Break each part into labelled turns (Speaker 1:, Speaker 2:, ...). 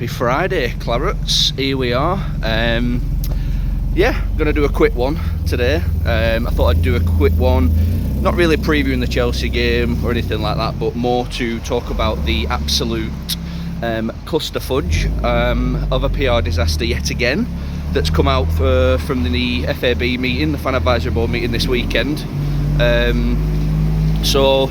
Speaker 1: Happy Friday, Clarets. Here we are. Yeah, going to do a quick one today. I thought I'd do a quick one, not really previewing the Chelsea game or anything like that, but more to talk about the absolute clusterfudge of a PR disaster yet again that's come out from the FAB meeting, the Fan Advisory Board meeting this weekend. So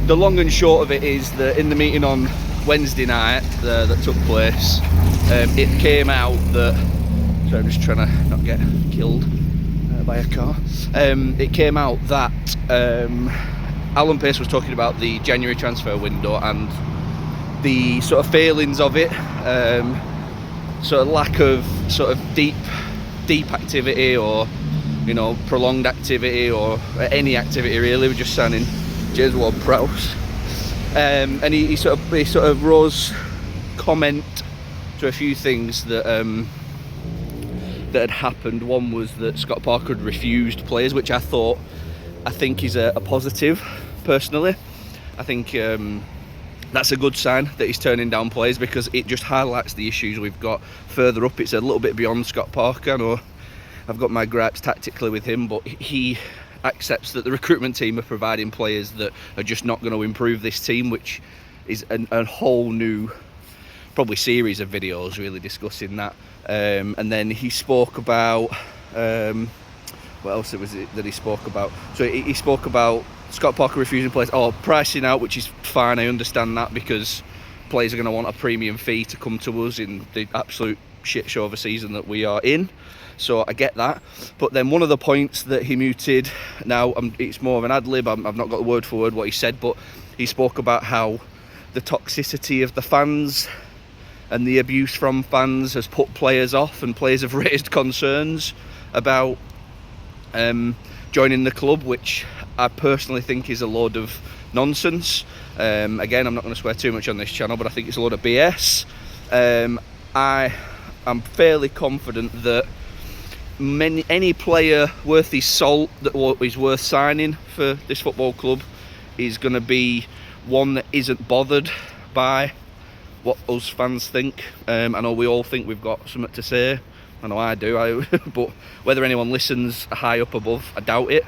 Speaker 1: the long and short of it is that in the meeting on Wednesday night that took place, it came out that, sorry, I'm just trying to not get killed by a car. It came out that Alan Pace was talking about the January transfer window and the sort of failings of it, sort of lack of sort of deep activity, or prolonged activity, or any activity really. We're just signing James Ward-Prowse, and he sort of rose comment to a few things that had happened. One was that Scott Parker had refused players, which I think is a positive personally. I think that's a good sign that he's turning down players, because it just highlights the issues we've got further up. It's a little bit beyond Scott Parker. I know I've got my gripes tactically with him, but he accepts that the recruitment team are providing players that are just not going to improve this team, which is a whole new probably series of videos really discussing that. And then he spoke about what else was it that he spoke about? So he spoke about Scott Parker refusing players, pricing out, which is fine. I understand that, because players are going to want a premium fee to come to us in the absolute shit show of a season that we are in. So I get that. But then one of the points that he muted, now it's more of an ad-lib, I've not got the word for word what he said, but he spoke about how the toxicity of the fans and the abuse from fans has put players off, and players have raised concerns about joining the club, which I personally think is a load of nonsense. Again, I'm not going to swear too much on this channel, but I think it's a load of BS. I am fairly confident that any player worth his salt that is worth signing for this football club is going to be one that isn't bothered by what us fans think. I know we all think we've got something to say. I know I do, but whether anyone listens high up above, I doubt it.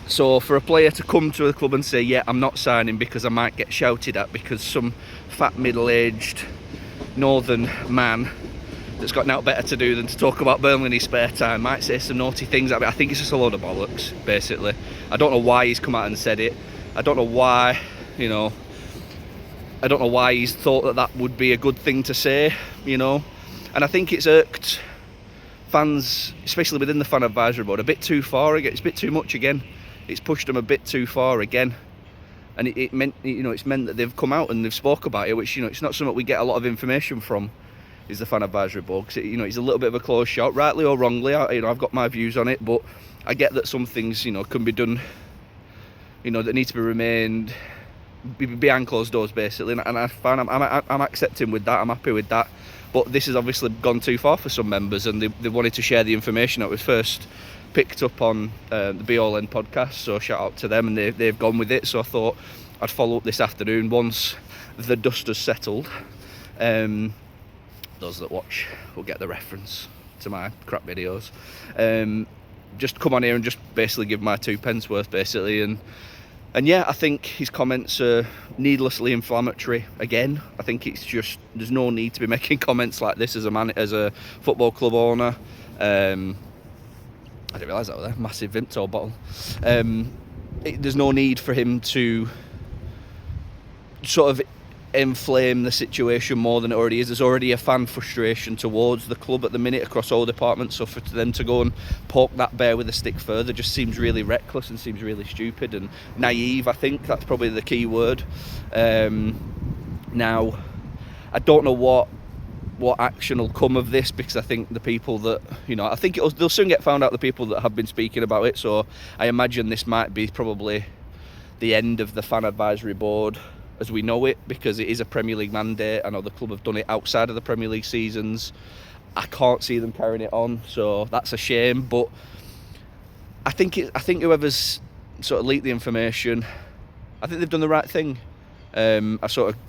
Speaker 1: So for a player to come to a club and say, yeah, I'm not signing because I might get shouted at because some fat middle-aged northern man that's got now better to do than to talk about Burnley in his spare time might say some naughty things at me, I think it's just a load of bollocks, basically. I don't know why he's come out and said it. I don't know why, I don't know why he's thought that would be a good thing to say, And I think it's irked fans, especially within the Fan Advisory Board, a bit too far again. It's a bit too much again. It's pushed them a bit too far again. And it meant, it's meant that they've come out and they've spoke about it, which, it's not something we get a lot of information from, is the Fan Advisory Board, because it's a little bit of a closed shop, rightly or wrongly. I've got my views on it, but I get that some things, can be done, that need to be remained behind closed doors, basically. And I'm accepting with that. I'm happy with that. But this has obviously gone too far for some members, and they wanted to share the information that was first picked up on the Be All End podcast. So shout out to them, and they've gone with it. So I thought I'd follow up this afternoon once the dust has settled. Those that watch will get the reference to my crap videos. Just come on here and just basically give my 2 pence worth, basically. And yeah, I think his comments are needlessly inflammatory again. I think it's just, there's no need to be making comments like this as a football club owner. I didn't realise that was there, massive Vimto bottle. There's no need for him to sort of inflame the situation more than it already is. There's already a fan frustration towards the club at the minute across all departments, so for them to go and poke that bear with a stick further just seems really reckless and seems really stupid and naive. I think that's probably the key word. Now, I don't know what action will come of this, because I think the people that, I think they'll soon get found out, the people that have been speaking about it. So I imagine this might be probably the end of the Fan Advisory Board as we know it, because it is a Premier League mandate. I know the club have done it outside of the Premier League seasons. I can't see them carrying it on, so that's a shame. But I think whoever's sort of leaked the information, I think they've done the right thing. I sort of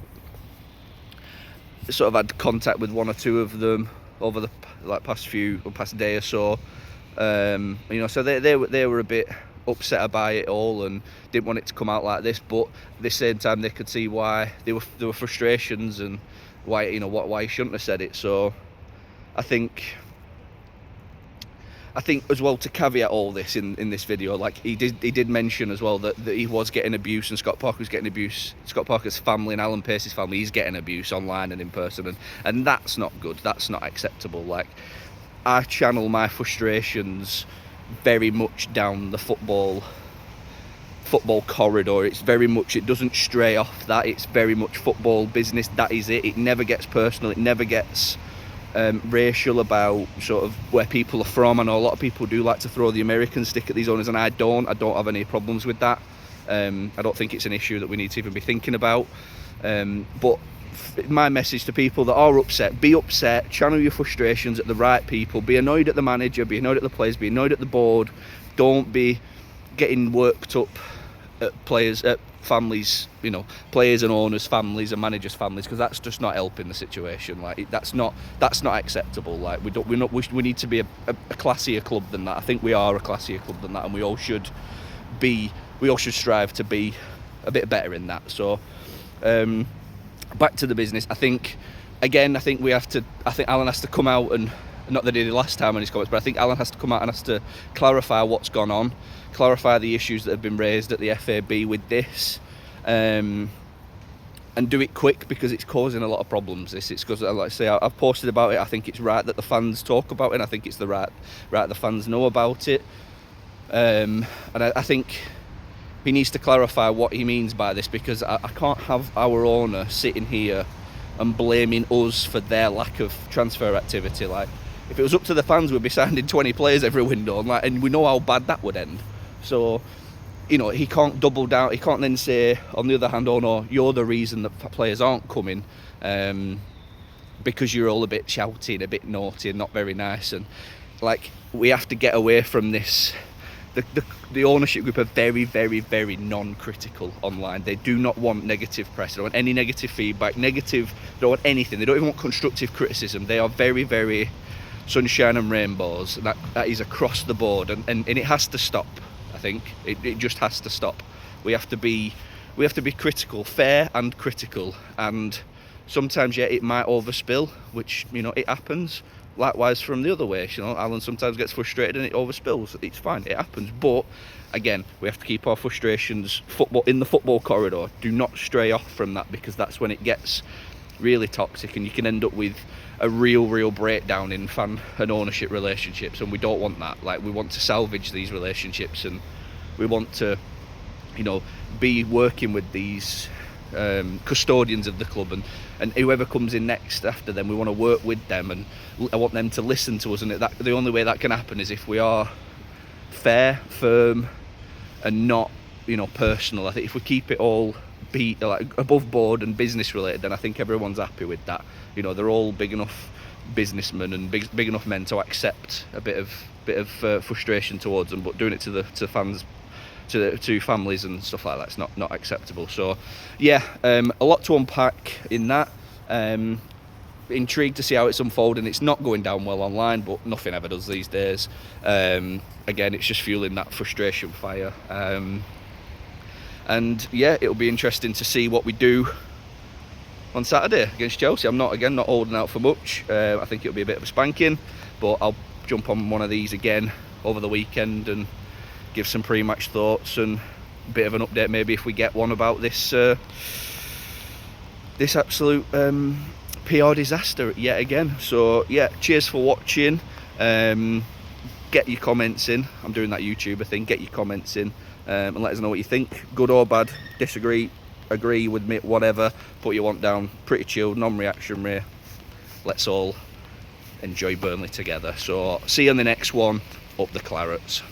Speaker 1: sort of had contact with one or two of them over the past day or so. You know, so they were a bit upset about it all and didn't want it to come out like this, but at the same time they could see why there were frustrations and why, you know, why he shouldn't have said it. So I think as well, to caveat all this in this video, like he did mention as well that he was getting abuse and Scott Parker was getting abuse. Scott Parker's family and Alan Pace's family, he's getting abuse online and in person, and that's not good. That's not acceptable. Like, I channel my frustrations very much down the football corridor. It's very much, it doesn't stray off that. It's very much football business. That is it. It never gets personal. It never gets racial about sort of where people are from. I know a lot of people do like to throw the American stick at these owners, and I don't have any problems with that. I don't think it's an issue that we need to even be thinking about. But my message to people that are upset: be upset, channel your frustrations at the right people, be annoyed at the manager, be annoyed at the players, be annoyed at the board. Don't be getting worked up at players, at families, you know, players and owners' families and managers' families, because that's just not helping the situation. Like, that's not acceptable. Like, we need to be a classier club than that. I think we are a classier club than that, and we all should strive to be a bit better in that. So back to the business. I think Alan has to come out, and not that he did last time in his comments, but I think Alan has to come out and has to clarify what's gone on, clarify the issues that have been raised at the FAB with this, and do it quick, because it's causing a lot of problems. It's because, like I say, I've posted about it. I think it's right that the fans talk about it, and I think it's the right the fans know about it, and I think he needs to clarify what he means by this, because I can't have our owner sitting here and blaming us for their lack of transfer activity. Like, if it was up to the fans, we'd be signing 20 players every window, and we know how bad that would end. So, you know, he can't double down. He can't then say, on the other hand, oh no, you're the reason that players aren't coming, because you're all a bit shouty, a bit naughty and not very nice. And, like, we have to get away from this. The ownership group are very, very, very non-critical online. They do not want negative press. They don't want any negative feedback, they don't want anything. They don't even want constructive criticism. They are very, very sunshine and rainbows. That is across the board, and it has to stop. I think it just has to stop. We have to be critical, fair and critical, and sometimes, yeah, it might overspill, which, you know, it happens. Likewise from the other way, you know, Alan sometimes gets frustrated and it overspills. It's fine, it happens. But again, we have to keep our frustrations in the football corridor. Do not stray off from that, because that's when it gets really toxic, and you can end up with a real breakdown in fan and ownership relationships, and we don't want that. Like, we want to salvage these relationships, and we want to, you know, be working with these custodians of the club, and whoever comes in next after them, we want to work with them, and I want them to listen to us. And the only way that can happen is if we are fair, firm, and not, you know, personal. I think if we keep it all like above board and business related, then I think everyone's happy with that. You know, they're all big enough businessmen and big enough men to accept a bit of frustration towards them, but doing it to fans, to families and stuff like that, it's not acceptable. So yeah, a lot to unpack in that. Intrigued to see how it's unfolding. It's not going down well online, but nothing ever does these days. Again, it's just fueling that frustration fire, and yeah, it'll be interesting to see what we do on Saturday against Chelsea. I'm not holding out for much. I think it'll be a bit of a spanking, but I'll jump on one of these again over the weekend and give some pre-match thoughts and a bit of an update, maybe, if we get one, about this absolute PR disaster yet again. So yeah, cheers for watching. Get your comments in. I'm doing that YouTuber thing. Get your comments in, and let us know what you think. Good or bad, disagree, agree with me, whatever. Put your want down. Pretty chilled, non-reaction Ray. Let's all enjoy Burnley together. So see you on the next one. Up the Clarets.